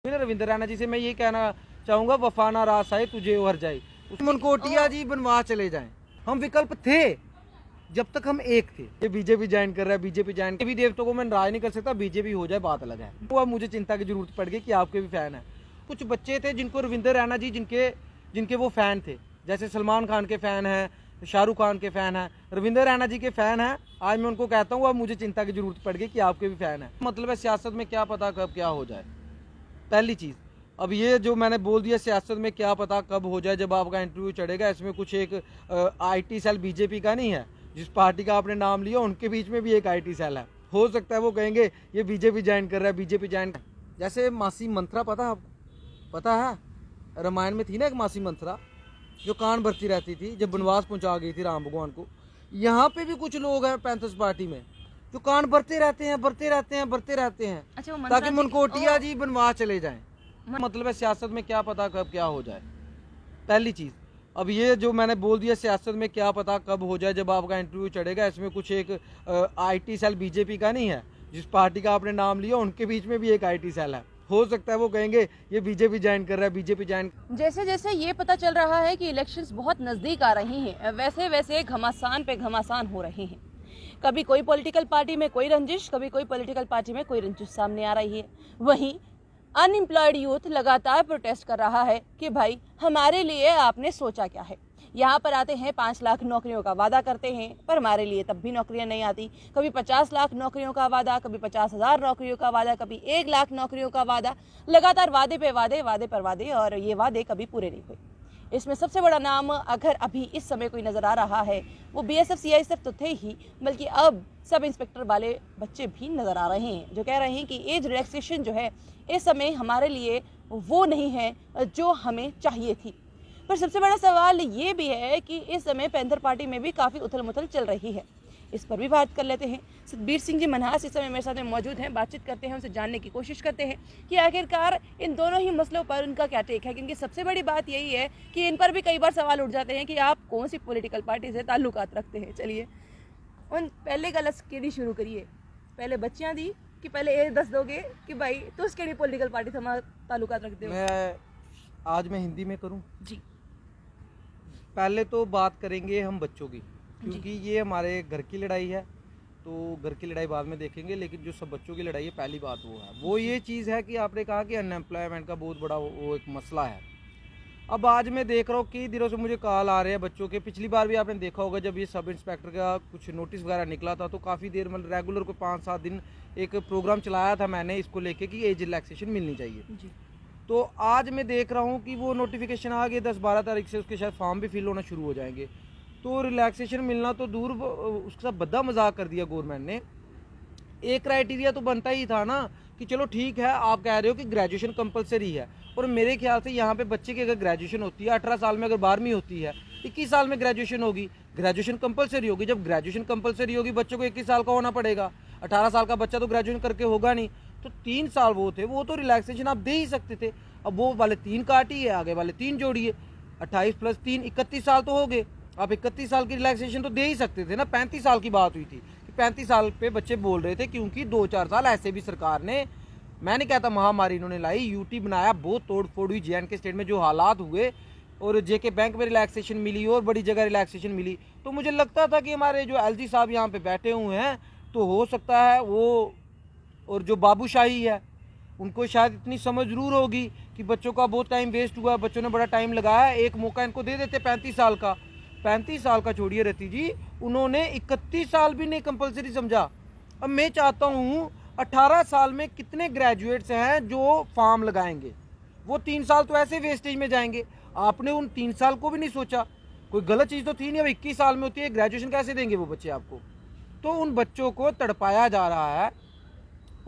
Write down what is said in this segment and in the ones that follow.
रविंद्र रैना जी से मैं ये कहना चाहूंगा, वफा ना रास आए तुझे उहर जाए। मनकोटिया जी बनवास चले जाएं, हम विकल्प थे जब तक हम एक थे। ये बीजेपी ज्वाइन कर रहा है, बीजेपी ज्वाइन, देवी देवताओं को मैं नाराज नहीं कर सकता, बीजेपी हो जाए बात अलग है। वो अब मुझे चिंता की जरूरत पड़ गई कि आपके भी फैन है। कुछ बच्चे थे जिनको रविंद्र रैना जी जिनके वो फैन थे, जैसे सलमान खान के फैन हैं, शाहरुख खान के फैन हैं, रविंद्र रैना जी के फैन हैं। आज मैं उनको कहता हूँ अब मुझे चिंता की जरूरत पड़ गई कि आपके भी फैन है। मतलब है सियासत में क्या पता कब क्या हो जाए, पहली चीज। अब ये जो मैंने बोल दिया सियासत में क्या पता कब हो जाए, जब आपका इंटरव्यू चढ़ेगा, इसमें कुछ एक आईटी सेल बीजेपी का नहीं है, जिस पार्टी का आपने नाम लिया उनके बीच में भी एक आईटी सेल है। हो सकता है वो कहेंगे ये बीजेपी ज्वाइन कर रहा है, बीजेपी ज्वाइन। जैसे मासी मंत्रा पता है, रामायण में थी ना एक मासी मंत्रा जो कान भरती रहती थी जब वनवास पहुंचा गई थी राम भगवान को। यहाँ पे भी कुछ लोग हैं पैंथर्स पार्टी में जो कान भरते रहते हैं अच्छा, ताकि मनकोटिया जी बनवास चले जाएं। मतलब है सियासत में क्या पता कब क्या हो जाए, पहली चीज। अब ये जो मैंने बोल दिया सियासत में क्या पता कब हो जाए, जब आपका इंटरव्यू चढ़ेगा, इसमें कुछ एक आईटी सेल बीजेपी का नहीं है, जिस पार्टी का आपने नाम लिया उनके बीच में भी एक आईटी सेल है। हो सकता है वो कहेंगे ये बीजेपी ज्वाइन कर रहा है, बीजेपी ज्वाइन। जैसे जैसे ये पता चल रहा है कि इलेक्शंस बहुत नजदीक आ रही हैं, वैसे वैसे घमासान पे घमासान हो रहे हैं। कभी कोई पॉलिटिकल पार्टी में कोई रंजिश, कभी कोई पॉलिटिकल पार्टी में कोई रंजिश सामने आ रही है। वहीं अनएम्प्लॉयड यूथ लगातार प्रोटेस्ट कर रहा है कि भाई हमारे लिए आपने सोचा क्या है। यहाँ पर आते हैं 5 लाख नौकरियों का वादा करते हैं, पर हमारे लिए तब भी नौकरियां नहीं आती। कभी 50 लाख नौकरियों का वादा, कभी 50,000 नौकरियों का वादा, कभी 1 लाख नौकरियों का वादा। लगातार वादे पे वादे, वादे पर वादे, और ये वादे कभी पूरे नहीं हुए। इसमें सबसे बड़ा नाम अगर अभी इस समय कोई नजर आ रहा है वो बीएसएफ सीआईएसएफ तो थे ही, बल्कि अब सब इंस्पेक्टर वाले बच्चे भी नजर आ रहे हैं जो कह रहे हैं कि एज रिलैक्सेशन जो है इस समय हमारे लिए वो नहीं है जो हमें चाहिए थी। पर सबसे बड़ा सवाल ये भी है कि इस समय पैंथर पार्टी में भी काफ़ी उथल मुथल चल रही है। इस पर भी बात कर लेते हैं। सतबीर सिंह जी मनहास इस समय मेरे साथ में मौजूद हैं, बातचीत करते हैं, उनसे जानने की कोशिश करते हैं कि आखिरकार इन दोनों ही मसलों पर उनका क्या टेक है। क्योंकि सबसे बड़ी बात यही है कि इन पर भी कई बार सवाल उठ जाते हैं कि आप कौन सी पॉलिटिकल पार्टी से ताल्लुकात रखते हैं। चलिए उन पहले गलत केड़ी शुरू करिए, पहले बच्चियां दी कि पहले ये दस दोगे कि भाई तो उसके पॉलिटिकल पार्टी से हमारा ताल्लुकात रखते हो। आज मैं हिंदी में करूं जी। पहले तो बात करेंगे हम बच्चों की, क्योंकि ये हमारे घर की लड़ाई है, तो घर की लड़ाई बाद में देखेंगे, लेकिन जो सब बच्चों की लड़ाई है पहली बात वो ये चीज़ है कि आपने कहा कि अनएम्प्लॉयमेंट का बहुत बड़ा वो एक मसला है। अब आज मैं देख रहा हूँ कई दिनों से मुझे कॉल आ रहे हैं बच्चों के। पिछली बार भी आपने देखा होगा जब ये सब इंस्पेक्टर का कुछ नोटिस वगैरह निकला था, तो काफ़ी देर मतलब रेगुलर को 5-7 दिन एक प्रोग्राम चलाया था मैंने इसको लेके कि एज रिलैक्सेशन मिलनी चाहिए जी। तो आज मैं देख रहा हूँ कि वो नोटिफिकेशन आ गए 10-12 तारीख से, उसके शायद फॉर्म भी फिल होना शुरू हो जाएंगे। तो रिलैक्सेशन मिलना तो दूर, उसका बद्दा मजाक कर दिया गवर्नमेंट ने। एक क्राइटेरिया तो बनता ही था ना कि चलो ठीक है, आप कह रहे हो कि ग्रेजुएशन कंपलसरी है, और मेरे ख्याल से यहाँ पे बच्चे की अगर ग्रेजुएशन होती है 18 साल में, अगर 12वीं होती है 21 साल में ग्रेजुएशन होगी, ग्रेजुएशन कंपलसरी होगी। जब ग्रेजुएशन कंपलसरी होगी बच्चों को 21 साल का होना पड़ेगा। 18 साल का बच्चा तो ग्रेजुएशन करके होगा नहीं, तो 3 साल वो थे, वो तो रिलैक्सेशन आप दे ही सकते थे। अब वो वाले 3 काटिए, आगे वाले 3 जोड़िए, 28 + 3 31 साल तो हो गए। आप 31 साल की रिलैक्सेशन तो दे ही सकते थे ना। 35 साल की बात हुई थी कि 35 साल पे बच्चे बोल रहे थे, क्योंकि 2-4 साल ऐसे भी सरकार ने, मैं नहीं कहता महामारी इन्होंने लाई, यूटी बनाया, बहुत तोड़ फोड़ हुई JNK स्टेट में जो हालात हुए, और JK बैंक में रिलैक्सेशन मिली और बड़ी जगह रिलैक्सेशन मिली। तो मुझे लगता था कि हमारे जो LG साहब यहाँ पे बैठे हुए हैं, तो हो सकता है वो, और जो बाबूशाही है उनको शायद इतनी समझ जरूर होगी कि बच्चों का बहुत टाइम वेस्ट हुआ, बच्चों ने बड़ा टाइम लगाया, एक मौका इनको दे देते 35 साल का। 35 साल का छोड़िए रति जी, उन्होंने 31 साल भी नहीं कंपलसरी समझा। अब मैं चाहता हूँ 18 साल में कितने ग्रेजुएट्स हैं जो फॉर्म लगाएंगे, वो 3 साल तो ऐसे वेस्टेज में जाएंगे। आपने उन 3 साल को भी नहीं सोचा, कोई गलत चीज़ तो थी नहीं। अब 21 साल में होती है ग्रेजुएशन, कैसे देंगे वो बच्चे आपको? तो उन बच्चों को तड़पाया जा रहा है,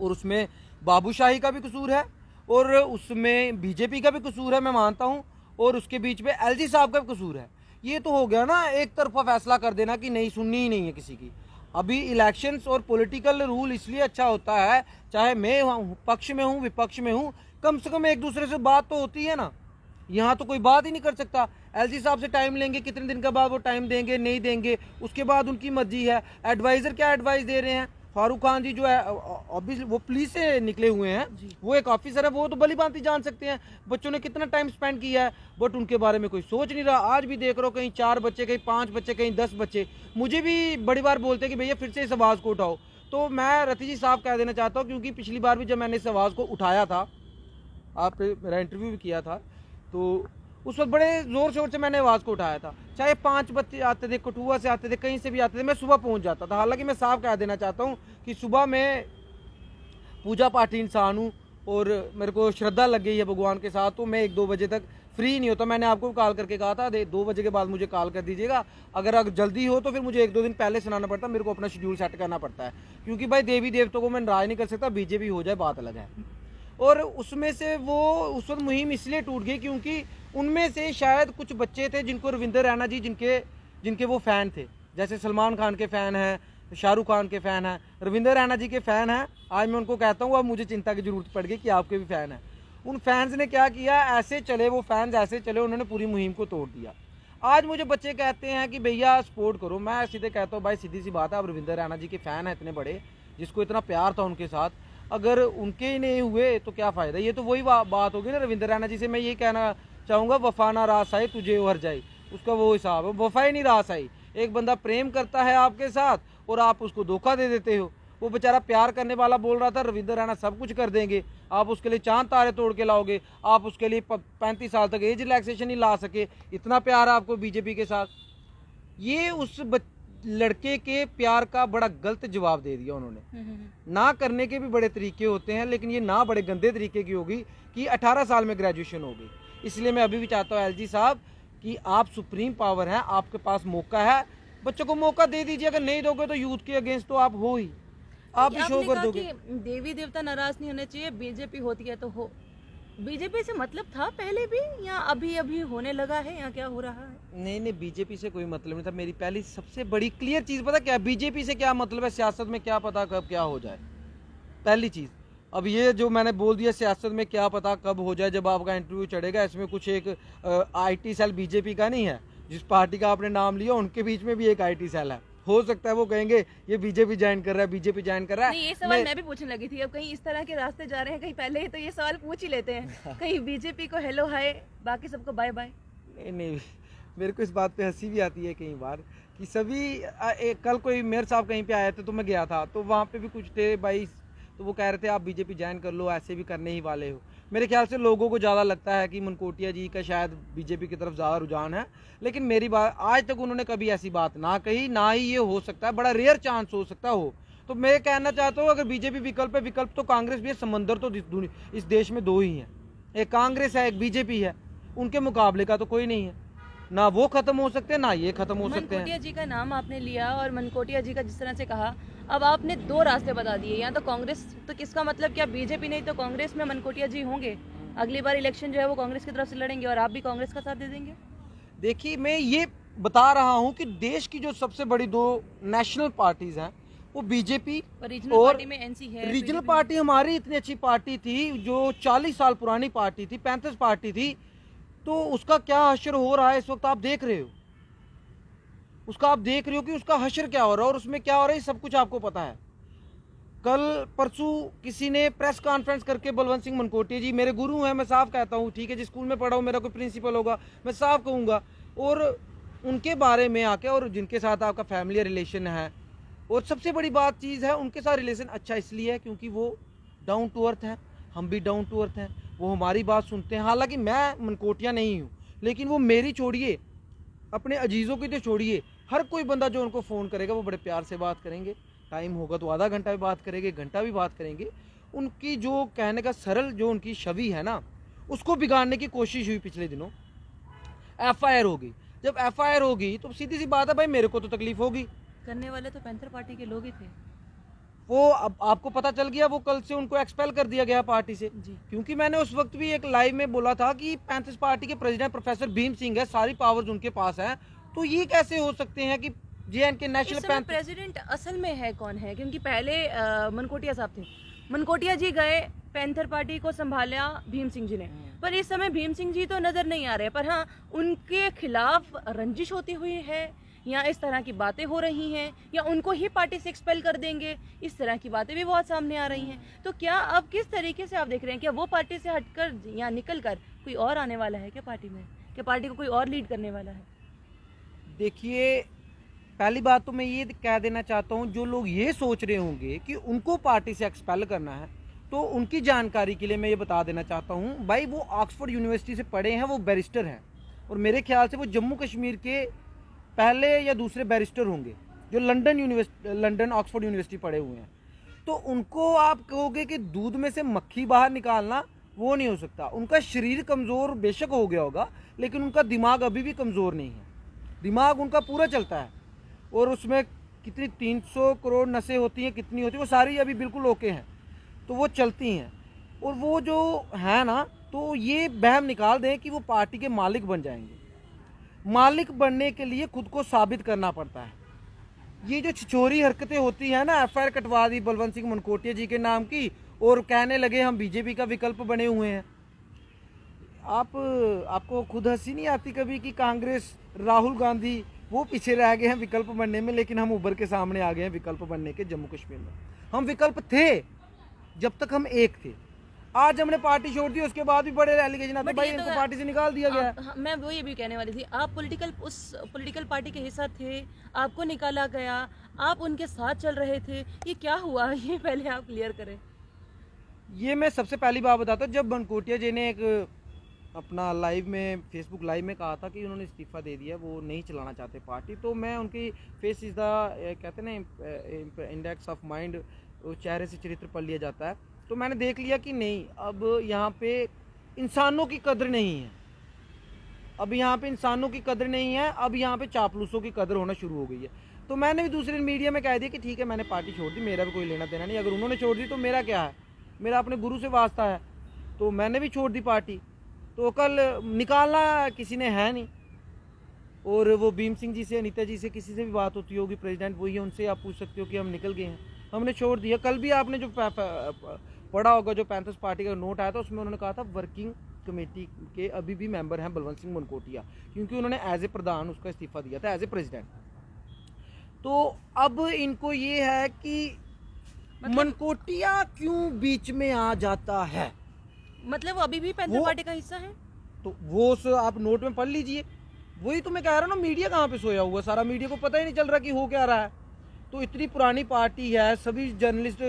और उसमें बाबूशाही का भी कसूर है, और उसमें बीजेपी का भी कसूर है, मैं मानता हूँ, और उसके बीच में LG साहब का भी कसूर है। ये तो हो गया ना एक तरफा फैसला कर देना कि नहीं सुननी ही नहीं है किसी की। अभी इलेक्शंस और पॉलिटिकल रूल इसलिए अच्छा होता है, चाहे मैं पक्ष में हूँ विपक्ष में हूँ, कम से कम एक दूसरे से बात तो होती है ना। यहाँ तो कोई बात ही नहीं कर सकता। LG साहब से टाइम लेंगे, कितने दिन के बाद वो टाइम देंगे नहीं देंगे, उसके बाद उनकी मर्जी है। एडवाइज़र क्या एडवाइस दे रहे हैं, फारूक खान जी जो है ऑब्वियसली वो पुलिस से निकले हुए हैं, वो एक ऑफिसर है, वो तो भली भांति जान सकते हैं बच्चों ने कितना टाइम स्पेंड किया है, बट उनके बारे में कोई सोच नहीं रहा। आज भी देख रहा हूँ कहीं 4 बच्चे, कहीं 5 बच्चे, कहीं 10 बच्चे मुझे भी बड़ी बार बोलते हैं कि भैया फिर से इस आवाज़ को उठाओ। तो मैं रति जी साहब कह देना चाहता हूँ, क्योंकि पिछली बार भी जब मैंने इस आवाज़ को उठाया था, आप मेरा इंटरव्यू भी किया था, तो उस वक्त बड़े ज़ोर शोर से मैंने आवाज़ को उठाया था। चाहे 5 बच्चे आते थे, कठुआ से आते थे, कहीं से भी आते थे, मैं सुबह पहुंच जाता था। हालांकि मैं साफ कह देना चाहता हूं कि सुबह मैं पूजा पाठी इंसान हूं और मेरे को श्रद्धा लग गई है भगवान के साथ, तो मैं 1-2 बजे तक फ्री नहीं होता। मैंने आपको कॉल करके कहा था 2 बजे के बाद मुझे कॉल कर दीजिएगा। अगर जल्दी हो तो फिर मुझे 1-2 दिन पहले सुनाना पड़ता, मेरे को अपना शेड्यूल सेट करना पड़ता है, क्योंकि भाई देवी देवताओं को मैं नाराज नहीं कर सकता, बीजेपी हो जाए बात अलग है। और उसमें से वो उस वक्त मुहिम इसलिए टूट गई क्योंकि उनमें से शायद कुछ बच्चे थे जिनको रविंदर रैना जी जिनके वो फ़ैन थे, जैसे सलमान खान के फ़ैन हैं, शाहरुख खान के फ़ैन हैं, रविंदर रैना जी के फ़ैन हैं। आज मैं उनको कहता हूँ अब मुझे चिंता की ज़रूरत पड़ गई कि आपके भी फ़ैन हैं। उन फैंस ने क्या किया, ऐसे चले वो फैंस, ऐसे चले उन्होंने पूरी मुहिम को तोड़ दिया। आज मुझे बच्चे कहते हैं कि भैया सपोर्ट करो, मैं सीधे कहता हूँ भाई सीधी सी बात है, अब रविंदर रैना जी के फ़ैन हैं इतने बड़े, जिसको इतना प्यार था उनके साथ, अगर उनके ही नहीं हुए तो क्या फ़ायदा। ये तो वही बात होगी ना, रविंदर रैना जी से मैं ये कहना चाहूँगा, वफा ना रास आई तुझे हर जाए, उसका वो हिसाब है, वफा ही नहीं रास आई। एक बंदा प्रेम करता है आपके साथ और आप उसको धोखा दे देते हो। वो बेचारा प्यार करने वाला बोल रहा था रविंदर रैना सब कुछ कर देंगे, आप उसके लिए चांद तारे तोड़ के लाओगे, आप उसके लिए 35 साल तक एज रिलैक्सेशन ही ला सके, इतना प्यार आपको बीजेपी के साथ। ये उस लड़के के प्यार का बड़ा गलत जवाब दे दिया उन्होंने। ना करने के भी बड़े तरीके होते हैं, लेकिन ये ना बड़े गंदे तरीके की होगी कि 18 साल में ग्रेजुएशन हो गई। इसलिए मैं अभी भी चाहता हूँ एलजी साहब कि आप सुप्रीम पावर हैं, आपके पास मौका है, बच्चों को मौका दे दीजिए। अगर नहीं दोगे तो यूथ के अगेंस्ट तो आप हो ही, आप भी शो कर दोगे। देवी देवता नाराज नहीं होने चाहिए, बीजेपी होती है तो हो। बीजेपी से मतलब था पहले भी या अभी अभी होने लगा है या क्या हो रहा है? नहीं, बीजेपी से कोई मतलब नहीं था। मेरी पहली सबसे बड़ी क्लियर चीज़ पता क्या, बीजेपी से क्या मतलब है, सियासत में क्या पता कब क्या हो जाए, पहली चीज़। अब ये जो मैंने बोल दिया सियासत में क्या पता कब हो जाए, जब आपका इंटरव्यू चढ़ेगा, इसमें कुछ एक IT सेल बीजेपी का नहीं है, जिस पार्टी का आपने नाम लिया उनके बीच में भी एक IT सेल है। हो सकता है वो कहेंगे ये बीजेपी ज्वाइन कर रहा है, बीजेपी ज्वाइन कर रहा है। नहीं, ये सवाल मैं भी पूछने लगी थी। अब कहीं इस तरह के रास्ते जा रहे हैं, कहीं पहले ही तो ये सवाल पूछ ही लेते हैं कहीं बीजेपी को हेलो हाय, बाकी सबको बाय बाय। नहीं, मेरे को इस बात पे हंसी भी आती है कई बार कि सभी कल कोई मेयर साहब कहीं पे आए थे तो मैं गया था, तो वहाँ पे भी कुछ थे भाई, तो वो कह रहे थे आप बीजेपी ज्वाइन कर लो, ऐसे भी करने ही वाले हो। मेरे ख्याल से लोगों को ज़्यादा लगता है कि मनकोटिया जी का शायद बीजेपी की तरफ ज़्यादा रुझान है, लेकिन मेरी बात आज तक उन्होंने कभी ऐसी बात ना कही, ना ही ये हो सकता है, बड़ा रेयर चांस हो सकता हो। तो मैं कहना चाहता हूँ अगर बीजेपी विकल्प है, विकल्प तो कांग्रेस भी है। समंदर तो इस देश में 2 ही हैं, एक कांग्रेस है, एक बीजेपी है, उनके मुकाबले का तो कोई नहीं है। ना वो खत्म हो सकते हैं, ना ये खत्म हो सकते हैं। मनकोटिया जी का नाम आपने लिया और मनकोटिया जी का जिस तरह से कहा, अब आपने 2 रास्ते बता दिए, या तो कांग्रेस, तो किसका मतलब क्या बीजेपी नहीं तो कांग्रेस में मनकोटिया जी होंगे, अगली बार इलेक्शन जो है वो कांग्रेस की तरफ से लड़ेंगे और आप भी कांग्रेस का साथ दे देंगे? देखिए, मैं ये बता रहा हूँ कि देश की जो सबसे बड़ी 2 नेशनल पार्टीज हैं वो बीजेपी रीजनल और पार्टी में एनसी है। रीजनल पार्टी हमारी इतनी अच्छी पार्टी थी, जो 40 साल पुरानी पार्टी थी, 35 पार्टी थी, तो उसका क्या हश्र हो रहा है इस वक्त आप देख रहे हो। उसका आप देख रहे हो कि उसका हश्र क्या हो रहा है और उसमें क्या हो रहा है, सब कुछ आपको पता है। कल परसों किसी ने प्रेस कॉन्फ्रेंस करके बलवंत सिंह मनकोटिया जी मेरे गुरु हैं, मैं साफ कहता हूँ, ठीक है, जिस स्कूल में पढ़ा हूँ, मेरा कोई प्रिंसिपल होगा, मैं साफ कहूँगा, और उनके बारे में आके, और जिनके साथ आपका फैमिली रिलेशन है, और सबसे बड़ी बात चीज़ है उनके साथ रिलेशन अच्छा इसलिए है क्योंकि वो डाउन टू अर्थ हैं, हम भी डाउन टू अर्थ हैं, वो हमारी बात सुनते हैं। हालांकि मैं मनकोटिया नहीं हूँ, लेकिन वो मेरी छोड़िए, अपने अजीज़ों की तो छोड़िए, हर कोई बंदा जो उनको फ़ोन करेगा वो बड़े प्यार से बात करेंगे, टाइम होगा तो आधा घंटा भी बात करेंगे, घंटा भी बात करेंगे। उनकी जो कहने का सरल जो उनकी छवि है ना, उसको बिगाड़ने की कोशिश हुई पिछले दिनों। FIR होगी, जब FIR होगी तो सीधी सी बात है भाई, मेरे को तो तकलीफ होगी। करने वाले तो पैंथर पार्टी के लोग ही थे। वो अब आपको पता चल गया, वो कल से उनको एक्सपेल कर दिया गया पार्टी से जी। क्योंकि मैंने उस वक्त भी एक लाइव में बोला था कि पैंथर्स पार्टी के प्रेसिडेंट प्रोफेसर भीम सिंह है, सारी पावर्स उनके पास हैं, तो ये कैसे हो सकते हैं कि JNK नेशनल पैंथर प्रेसिडेंट असल में है कौन है? क्योंकि पहले मनकोटिया साहब थे, मनकोटिया जी गए, पैंथर पार्टी को संभाला भीम सिंह जी ने, पर इस समय भीम सिंह जी तो नजर नहीं आ रहे, पर हाँ उनके खिलाफ रंजिश होती हुई है या इस तरह की बातें हो रही हैं, या उनको ही पार्टी से एक्सपेल कर देंगे, इस तरह की बातें भी बहुत सामने आ रही हैं। तो क्या अब किस तरीके से आप देख रहे हैं, क्या वो पार्टी से हटकर या निकल कर कोई और आने वाला है क्या पार्टी में? क्या पार्टी को कोई और लीड करने वाला है? देखिए, पहली बात तो मैं ये कह देना चाहता हूँ, जो लोग ये सोच रहे होंगे कि उनको पार्टी से एक्सपेल करना है, तो उनकी जानकारी के लिए मैं ये बता देना चाहता हूँ, भाई वो ऑक्सफोर्ड यूनिवर्सिटी से पढ़े हैं, वो बैरिस्टर हैं, और मेरे ख्याल से वो जम्मू कश्मीर के पहले या दूसरे बैरिस्टर होंगे जो लंदन ऑक्सफोर्ड यूनिवर्सिटी पढ़े हुए हैं। तो उनको आप कहोगे कि दूध में से मक्खी बाहर निकालना, वो नहीं हो सकता। उनका शरीर कमज़ोर बेशक हो गया होगा, लेकिन उनका दिमाग अभी भी कमज़ोर नहीं है। दिमाग उनका पूरा चलता है, और उसमें कितनी 300 करोड़ नसें होती हैं, कितनी होती हैं, वो सारी अभी बिल्कुल ओके हैं, तो वो चलती हैं। और वो जो है ना, तो ये वहम निकाल दें कि वो पार्टी के मालिक बन जाएंगे। मालिक बनने के लिए खुद को साबित करना पड़ता है। ये जो छिछोरी हरकतें होती हैं ना, एफआईआर कटवा दी बलवंत सिंह मनकोटिया जी के नाम की, और कहने लगे हम बीजेपी का विकल्प बने हुए हैं। आपको खुद हंसी नहीं आती कभी कि कांग्रेस, राहुल गांधी वो पीछे रह गए हैं विकल्प बनने में, लेकिन हम उभर के सामने आ गए हैं विकल्प बनने के जम्मू कश्मीर में। हम विकल्प थे जब तक हम एक थे। आज हमने पार्टी छोड़ दी, उसके बाद भी बड़े एलिगेशन आते, भाई इनको पार्टी से निकाल दिया गया। हाँ, मैं वो ये भी कहने वाली थी, आप उस पॉलिटिकल पार्टी के हिस्सा थे, आपको निकाला गया, आप उनके साथ चल रहे थे, ये क्या हुआ, ये पहले आप क्लियर करें। ये मैं सबसे पहली बात बताता हूँ, जब मनकोटिया जी ने एक अपना लाइव में, फेसबुक लाइव में कहा था कि उन्होंने इस्तीफ़ा दे दिया, वो नहीं चलाना चाहते पार्टी, तो मैं उनकी फेस इज़ द, कहते हैं ना, इंडेक्स ऑफ माइंड, चेहरे से चरित्र पढ़ लिया जाता है। तो मैंने देख लिया कि नहीं, अब यहाँ पे इंसानों की कदर नहीं है, अब यहाँ पे इंसानों की कदर नहीं है, अब यहाँ पे चापलूसों की कदर होना शुरू हो गई है। तो मैंने भी दूसरे मीडिया में कह दिया कि ठीक है, मैंने पार्टी छोड़ दी, मेरा भी कोई लेना देना नहीं, अगर उन्होंने छोड़ दी तो मेरा क्या है, मेरा अपने गुरु से वास्ता है, तो मैंने भी छोड़ दी पार्टी। तो कल निकालना किसी ने है नहीं। और वो भीम सिंह जी से, अनीता जी से, किसी से भी बात होती होगी, प्रेसिडेंट वही है, उनसे आप पूछ सकते हो कि हम निकल गए हैं, हमने छोड़ दिया। कल भी आपने जो पढ़ा होगा, जो पैंथर्स पार्टी का नोट आया था, उसमें उन्होंने कहा था वर्किंग कमेटी के अभी भी मेंबर हैं बलवंत सिंह मनकोटिया, क्योंकि उन्होंने एज ए प्रधान उसका इस्तीफा दिया था, एज ए प्रेसिडेंट। तो अब इनको ये है कि मनकोटिया क्यों बीच में आ जाता है, मतलब वो अभी भी पैंथर पार्टी का हिस्सा है। तो वो आप नोट में पढ़ लीजिए। वही तो मैं कह रहा हूँ ना, मीडिया कहाँ पे सोया हुआ, सारा मीडिया को पता ही नहीं चल रहा कि हो क्या रहा है। तो इतनी पुरानी पार्टी है, सभी जर्नलिस्ट,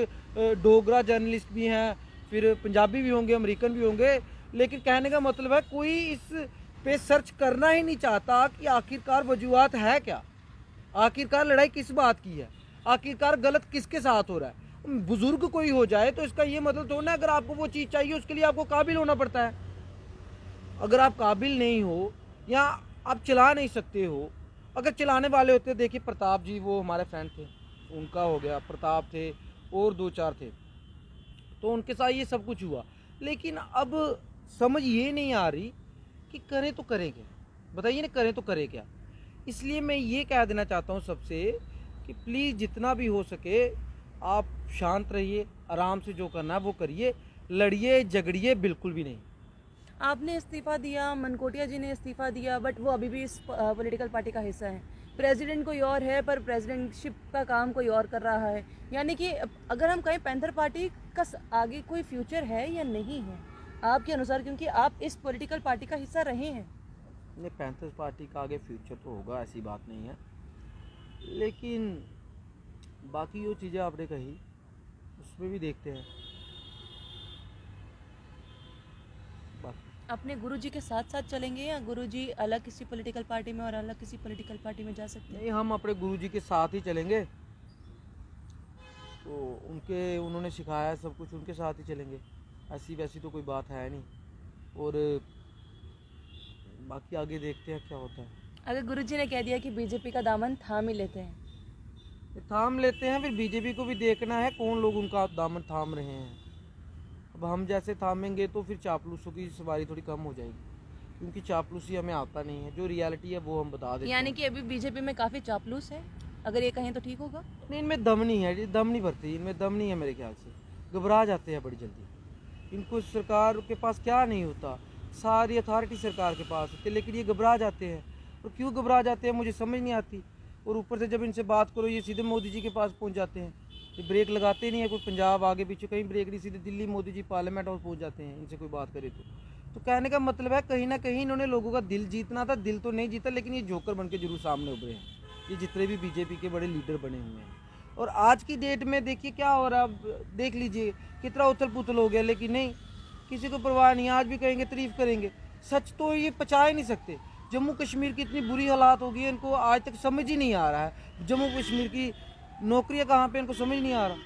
डोगरा जर्नलिस्ट भी हैं, फिर पंजाबी भी होंगे, अमेरिकन भी होंगे, लेकिन कहने का मतलब है कोई इस पे सर्च करना ही नहीं चाहता कि आखिरकार वजूहात है क्या, आखिरकार लड़ाई किस बात की है, आखिरकार गलत किसके साथ हो रहा है। बुजुर्ग कोई हो जाए तो इसका ये मतलब थोड़ा ना, अगर आपको वो चीज़ चाहिए उसके लिए आपको काबिल होना पड़ता है। अगर आप काबिल नहीं हो या आप चला नहीं सकते हो, अगर चलाने वाले होते, देखिए प्रताप जी वो हमारे फ्रेंड थे, उनका हो गया, प्रताप थे और 2-4 थे, तो उनके साथ ये सब कुछ हुआ। लेकिन अब समझ ये नहीं आ रही कि करें तो करें क्या, बताइए ना, करें तो करें क्या। इसलिए मैं ये कह देना चाहता हूँ सबसे कि प्लीज़ जितना भी हो सके आप शांत रहिए, आराम से जो करना है वो करिए, लड़िए झगड़िए बिल्कुल भी नहीं। आपने इस्तीफा दिया, मनकोटिया जी ने इस्तीफा दिया, बट वो अभी भी इस पॉलिटिकल पार्टी का हिस्सा है। प्रेसिडेंट कोई और है, पर प्रेसिडेंटशिप का काम कोई और कर रहा है। यानी कि अगर हम कहें पैंथर पार्टी का आगे कोई फ्यूचर है या नहीं है आपके अनुसार, क्योंकि आप इस पॉलिटिकल पार्टी का हिस्सा रहे हैं। नहीं, पैंथर्स पार्टी का आगे फ्यूचर तो होगा, ऐसी बात नहीं है, लेकिन बाकी जो चीज़ें आपने कही उसमें भी देखते हैं। अपने गुरुजी के साथ साथ चलेंगे, या गुरुजी अलग किसी पॉलिटिकल पार्टी में और अलग किसी पॉलिटिकल पार्टी में जा सकते हैं? नहीं, हम अपने गुरुजी के साथ ही चलेंगे, तो उन्होंने सिखाया सब कुछ, उनके साथ ही चलेंगे, ऐसी वैसी तो कोई बात है नहीं। और बाकी आगे देखते हैं क्या होता है। अगर गुरुजी ने कह दिया कि बीजेपी का दामन थाम ही लेते हैं, थाम लेते हैं, फिर बीजेपी को भी देखना है कौन लोग उनका दामन थाम रहे हैं। अब हम जैसे थामेंगे तो फिर चापलूसों की सवारी थोड़ी कम हो जाएगी, क्योंकि चापलूसी हमें आता नहीं है, जो रियलिटी है वो हम बता देते हैं। यानी कि अभी बीजेपी में काफ़ी चापलूस है, अगर ये कहें तो ठीक होगा? नहीं, इनमें दम नहीं है, दम नहीं भरती, इनमें दम नहीं है मेरे ख्याल से, घबरा जाते हैं बड़ी जल्दी। इनको सरकार के पास क्या नहीं होता, सारी अथॉरिटी सरकार के पास होती है, लेकिन ये घबरा जाते हैं। और क्यों घबरा जाते हैं मुझे समझ नहीं आती। और ऊपर से जब इनसे बात करो ये सीधे मोदी जी के पास पहुंच जाते हैं, ये ब्रेक लगाते नहीं है, कोई पंजाब आगे पीछे कहीं ब्रेक नहीं, सीधे दिल्ली मोदी जी पार्लियामेंट हाउस पहुंच जाते हैं इनसे कोई बात करे तो कहने का मतलब है कहीं ना कहीं इन्होंने लोगों का दिल जीतना था, दिल तो नहीं जीता, लेकिन ये जोकर बन के जरूर सामने उभरे हैं ये जितने भी बीजेपी के बड़े लीडर बने हुए हैं। और आज की डेट में देखिए क्या हो रहा है, देख लीजिए कितना उथल पुथल हो गया, लेकिन नहीं, किसी को परवाह नहीं, आज भी कहेंगे तारीफ करेंगे। सच तो ये पचा ही नहीं सकते। जम्मू कश्मीर की इतनी बुरी हालात हो गई है, इनको आज तक समझ ही नहीं आ रहा है जम्मू कश्मीर की नौकरियां कहाँ पे, इनको समझ नहीं आ रहा।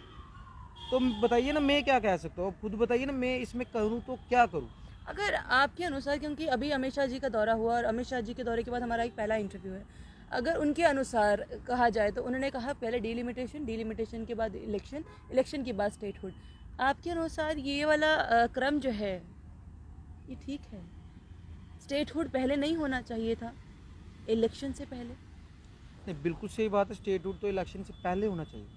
तो बताइए ना मैं क्या कह सकता हूँ, खुद बताइए ना मैं इसमें करूँ तो क्या करूँ। अगर आपके अनुसार, क्योंकि अभी अमित शाह जी का दौरा हुआ और अमित शाह जी के दौरे के बाद हमारा एक पहला इंटरव्यू है, अगर उनके अनुसार कहा जाए तो उन्होंने कहा पहले डिलिमिटेशन के बाद इलेक्शन के बाद स्टेटहुड। आपके अनुसार ये वाला क्रम जो है ये ठीक है? स्टेटहुड पहले नहीं होना चाहिए था, इलेक्शन से पहले? नहीं, बिल्कुल सही बात है, स्टेटहुड तो इलेक्शन से पहले होना चाहिए,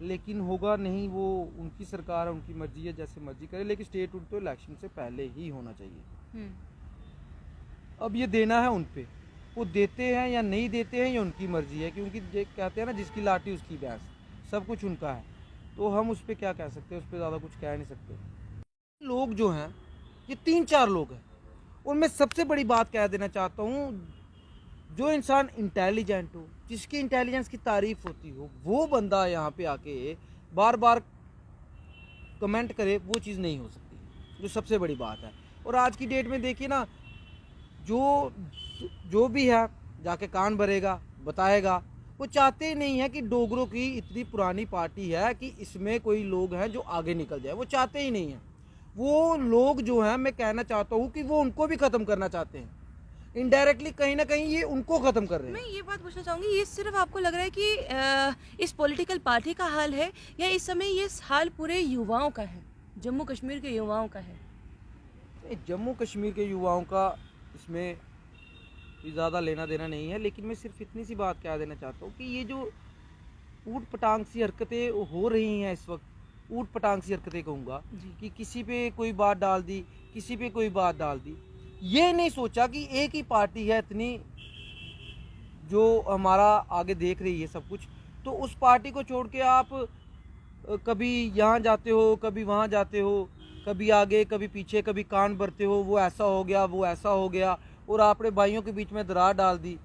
लेकिन होगा नहीं, वो उनकी सरकार है, उनकी मर्जी है, जैसे मर्जी करे, लेकिन स्टेटहुड तो इलेक्शन से पहले ही होना चाहिए। अब ये देना है उन पे, वो देते हैं या नहीं देते हैं ये उनकी मर्जी है, क्योंकि कहते हैं ना जिसकी लाठी उसकी भैंस, सब कुछ उनका है, तो हम उस पर क्या कह सकते हैं, उस पर ज़्यादा कुछ कह नहीं सकते। लोग जो हैं ये 3-4 लोग हैं, उनमें सबसे बड़ी बात कह देना चाहता हूँ, जो इंसान इंटेलिजेंट हो, जिसकी इंटेलिजेंस की तारीफ होती हो, वो बंदा यहाँ पे आके बार बार कमेंट करे, वो चीज़ नहीं हो सकती, जो सबसे बड़ी बात है। और आज की डेट में देखिए ना, जो भी है जाके कान भरेगा, बताएगा, वो चाहते ही नहीं है कि डोगरों की इतनी पुरानी पार्टी है कि इसमें कोई लोग हैं जो आगे निकल जाए, वो चाहते ही नहीं है। वो लोग जो हैं, मैं कहना चाहता हूँ कि वो उनको भी ख़त्म करना चाहते हैं, इनडायरेक्टली कहीं ना कहीं ये उनको ख़त्म कर रहे हैं। मैं ये बात पूछना चाहूँगी, ये सिर्फ आपको लग रहा है कि इस पॉलिटिकल पार्टी का हाल है, या इस समय ये हाल पूरे युवाओं का है, जम्मू कश्मीर के युवाओं का है? जम्मू कश्मीर के युवाओं का इसमें ज़्यादा लेना देना नहीं है, लेकिन मैं सिर्फ इतनी सी बात कह देना चाहता हूँ कि ये जो ऊट पटांग सी हरकतें हो रही हैं इस वक्त, ऊट पटांग सी हरकतें कहूँगा, कि किसी पे कोई बात डाल दी, किसी पे कोई बात डाल दी, ये नहीं सोचा कि एक ही पार्टी है इतनी जो हमारा आगे देख रही है सब कुछ, तो उस पार्टी को छोड़ के आप कभी यहाँ जाते हो, कभी वहाँ जाते हो, कभी आगे कभी पीछे, कभी कान भरते हो, वो ऐसा हो गया, वो ऐसा हो गया, और आपने भाइयों के बीच में दरार डाल दी।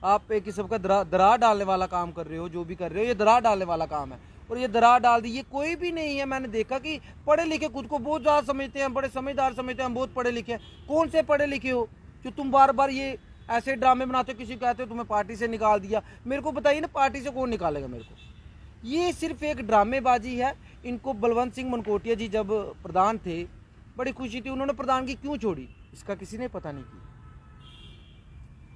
आप एक किस्म का दरार डालने वाला काम कर रहे हो, जो भी कर रहे हो ये दरार डालने वाला काम है, और ये दरार डाल दी। ये कोई भी नहीं है, मैंने देखा कि पढ़े लिखे खुद को बहुत ज़्यादा समझते हैं, बड़े समझदार समझते हैं, हम बहुत पढ़े लिखे हैं। कौन से पढ़े लिखे हो जो तुम बार बार ये ऐसे ड्रामे बनाते हो, किसी को कहते हो तुम्हें पार्टी से निकाल दिया। मेरे को बताइए ना, पार्टी से कौन निकालेगा मेरे को? ये सिर्फ एक ड्रामेबाजी है। इनको बलवंत सिंह मनकोटिया जी जब प्रधान थे, बड़ी खुशी थी, उन्होंने प्रधानगी क्यों छोड़ी इसका किसी ने पता नहीं किया।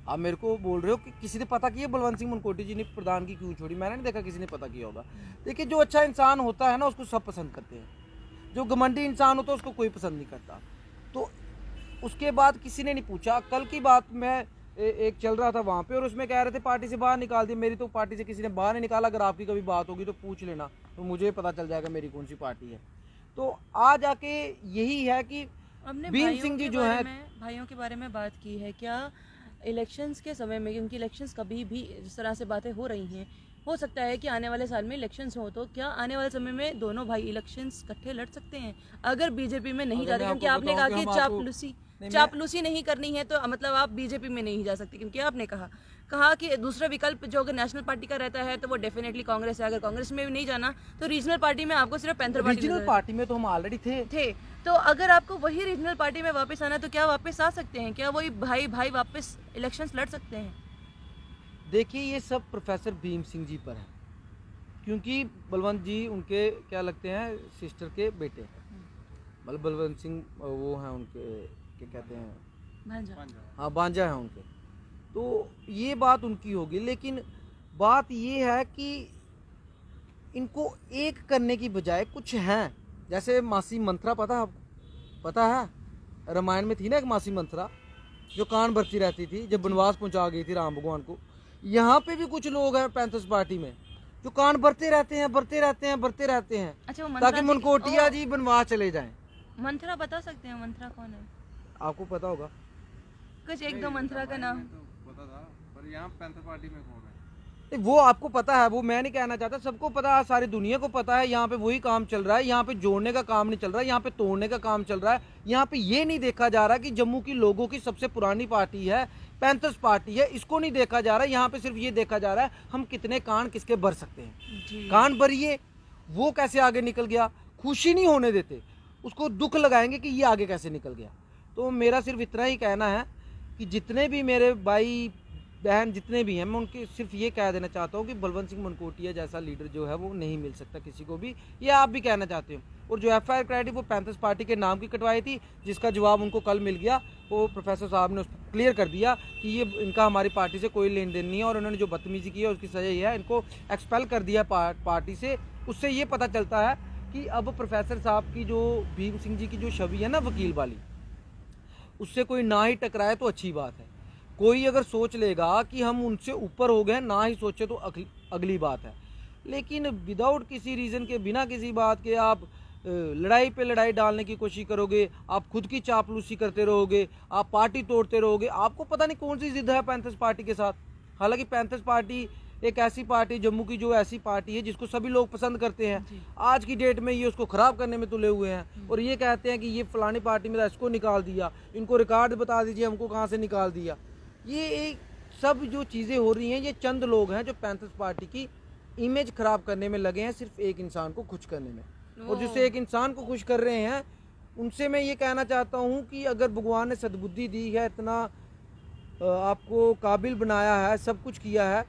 आप मेरे को बोल रहे हो कि किसी ने पता किया बलवंत सिंह मनकोटिया जी ने प्रधानगी क्यों छोड़ी? मैंने नहीं देखा किसी ने पता किया होगा। देखिए, जो अच्छा इंसान होता है ना, उसको सब पसंद करते हैं, जो घमंडी इंसान होता है उसको कोई पसंद नहीं करता। तो उसके बाद किसी ने नहीं पूछा। कल की बात मैं एक चल रहा था वहाँ पे, और उसमें कह रहे थे पार्टी से बाहर निकाल दी। मेरी तो पार्टी से किसी ने बाहर नहीं निकाला। अगर आपकी कभी बात होगी तो पूछ लेना, तो मुझे पता चल जाएगा मेरी कौन सी पार्टी है। तो आज आके यही है कि भीम सिंह जी जो है, भाइयों के बारे में बात की है क्या इलेक्शंस के समय में? क्योंकि इलेक्शंस कभी भी जिस तरह से बातें हो रही हैं, हो सकता है कि आने वाले साल में इलेक्शंस हो, तो क्या आने वाले समय में दोनों भाई इलेक्शंस इकट्ठे लड़ सकते हैं अगर बीजेपी में नहीं जाते? क्योंकि आपने कहा कि चापलूसी नहीं करनी है, तो मतलब आप बीजेपी में नहीं जा सकते, क्योंकि आपने कहा कि दूसरा विकल्प जो अगर नेशनल पार्टी का रहता है तो वो डेफिनेटली कांग्रेस है। अगर कांग्रेस में भी नहीं जाना तो रीजनल पार्टी में आपको सिर्फ पैंथर पार्टी। रीजनल पार्टी में तो हम ऑलरेडी थे। तो अगर आपको वही रीजनल पार्टी में वापस आना, तो क्या वापस आ सकते हैं? क्या वही भाई वापस इलेक्शंस लड़ सकते हैं? देखिए, ये सब प्रोफेसर भीम सिंह जी पर है, क्योंकि बलवंत जी उनके क्या लगते हैं, सिस्टर के बेटे हैं। मतलब बलवंत सिंह वो हैं उनके, क्या कहते हैं, भांजा। हाँ, भांजा है उनके। तो ये बात उनकी होगी, लेकिन बात ये है कि इनको एक करने की बजाय कुछ हैं, जैसे मासी मंत्रा, पता है रामायण में थी ना एक मासी मंत्रा जो कान भरती रहती थी जब वनवास पहुंचा गई थी राम भगवान को। यहाँ पे भी कुछ लोग हैं पैंथर्स पार्टी में जो कान भरते रहते हैं अच्छा, ताकि मनकोटिया जी वनवास चले जाएं। मंत्रा बता सकते हैं मंत्रा कौन है? आपको पता होगा कुछ एक दो मंत्रा का नाम तो पता था, पर यहाँ पैंथर पार्टी में कौन है? वो आपको पता है, वो मैं नहीं कहना चाहता, सबको पता है, सारी दुनिया को पता है। यहाँ पे वही काम चल रहा है, यहाँ पे जोड़ने का काम नहीं चल रहा है, यहाँ पे तोड़ने का काम चल रहा है। यहाँ पे ये नहीं देखा जा रहा कि जम्मू की लोगों की सबसे पुरानी पार्टी है, पैंथर्स पार्टी है, इसको नहीं देखा जा रहा है। यहाँ पे सिर्फ ये देखा जा रहा है हम कितने कान किसके भर सकते हैं। कान भरिए, वो कैसे आगे निकल गया, खुशी नहीं होने देते, उसको दुख लगाएंगे कि ये आगे कैसे निकल गया। तो मेरा सिर्फ इतना ही कहना है कि जितने भी मेरे भाई बहन जितने भी हैं, मैं उनके सिर्फ ये कह देना चाहता हूँ कि बलवंत सिंह मनकोटिया जैसा लीडर जो है वो नहीं मिल सकता किसी को भी, ये आप भी कहना चाहते हो। और जो एफआईआर कराई थी वो पैंथर्स पार्टी के नाम की कटवाई थी, जिसका जवाब उनको कल मिल गया। वो प्रोफेसर साहब ने उसको क्लियर कर दिया कि ये इनका हमारी पार्टी से कोई लेन देन नहीं है, और उन्होंने जो बदतमीजी की है उसकी सजा ये है, इनको एक्सपेल कर दिया पार्टी से। उससे ये पता चलता है कि अब प्रोफेसर साहब की जो भीम सिंह जी की जो छवि है ना वकील वाली, उससे कोई ना ही टकराए तो अच्छी बात है। कोई अगर सोच लेगा कि हम उनसे ऊपर हो गए, ना ही सोचे तो अगली बात है। लेकिन विदाउट किसी रीज़न के, बिना किसी बात के आप लड़ाई पे लड़ाई डालने की कोशिश करोगे, आप खुद की चापलूसी करते रहोगे, आप पार्टी तोड़ते रहोगे। आपको पता नहीं कौन सी जिद है पैंथर्स पार्टी के साथ। हालांकि पैंथर्स पार्टी एक ऐसी पार्टी, जम्मू की जो ऐसी पार्टी है जिसको सभी लोग पसंद करते हैं, आज की डेट में ये उसको ख़राब करने में तुले हुए हैं। और ये कहते हैं कि ये फलानी पार्टी में इसको निकाल दिया, इनको रिकॉर्ड बता दीजिए हमको कहाँ से निकाल दिया। ये एक सब जो चीज़ें हो रही हैं, ये चंद लोग हैं जो पैंथर्स पार्टी की इमेज ख़राब करने में लगे हैं, सिर्फ एक इंसान को खुश करने में। और जिससे एक इंसान को खुश कर रहे हैं, उनसे मैं ये कहना चाहता हूँ कि अगर भगवान ने सद्बुद्धि दी है, इतना आपको काबिल बनाया है, सब कुछ किया है,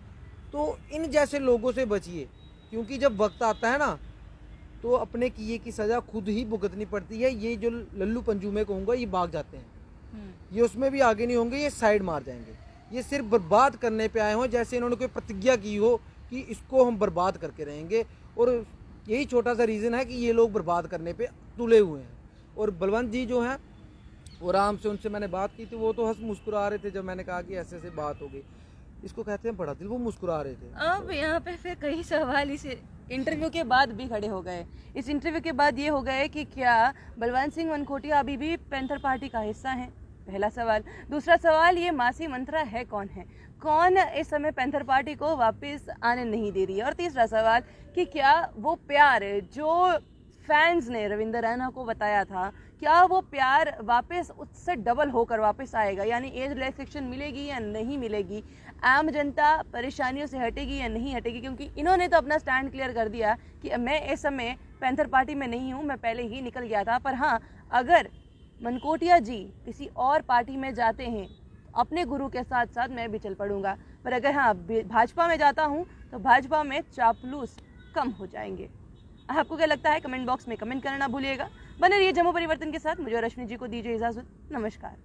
तो इन जैसे लोगों से बचिए। क्योंकि जब वक्त आता है ना, तो अपने किए की सज़ा खुद ही भुगतनी पड़ती है। ये जो लल्लू पंजू में कहूँगा, ये भाग जाते हैं, ये उसमें भी आगे नहीं होंगे, ये साइड मार जाएंगे। ये सिर्फ बर्बाद करने पे आए हों, जैसे इन्होंने कोई प्रतिज्ञा की हो कि इसको हम बर्बाद करके रहेंगे। और यही छोटा सा रीज़न है कि ये लोग बर्बाद करने पे तुले हुए हैं। और बलवंत जी जो हैं, वो आराम से, उनसे मैंने बात की थी, वो तो हंस मुस्कुरा रहे थे जब मैंने कहा कि ऐसे ऐसे बात हो गई। इसको कहते हैं बड़ा दिल, वो मुस्कुरा रहे थे। अब यहाँ पे फिर कई सवाल इस इंटरव्यू के बाद भी खड़े हो गए। इस इंटरव्यू के बाद ये हो गए कि क्या बलवंत सिंह मनकोटिया अभी भी पैंथर पार्टी का हिस्सा है, पहला सवाल। दूसरा सवाल, ये मासी मंत्रा है कौन है, कौन इस समय पैंथर पार्टी को वापस आने नहीं दे रही है। और तीसरा सवाल कि क्या वो प्यार जो फैंस ने रविंद्र रैना को बताया था, क्या वो प्यार वापस उससे डबल होकर वापस आएगा, यानी एज रिलैक्सेशन मिलेगी या नहीं मिलेगी, आम जनता परेशानियों से हटेगी या नहीं हटेगी। क्योंकि इन्होंने तो अपना स्टैंड क्लियर कर दिया कि मैं इस समय पैंथर पार्टी में नहीं हूँ, मैं पहले ही निकल गया था। पर हाँ, अगर मनकोटिया जी किसी और पार्टी में जाते हैं, अपने गुरु के साथ साथ मैं भी चल पड़ूंगा। पर अगर हाँ भाजपा में जाता हूँ, तो भाजपा में चापलूस कम हो जाएंगे। आपको क्या लगता है, कमेंट बॉक्स में कमेंट करना ना भूलिएगा। बने रहिए जम्मू परिवर्तन के साथ। मुझे और रश्मि जी को दीजिए इजाजत। नमस्कार।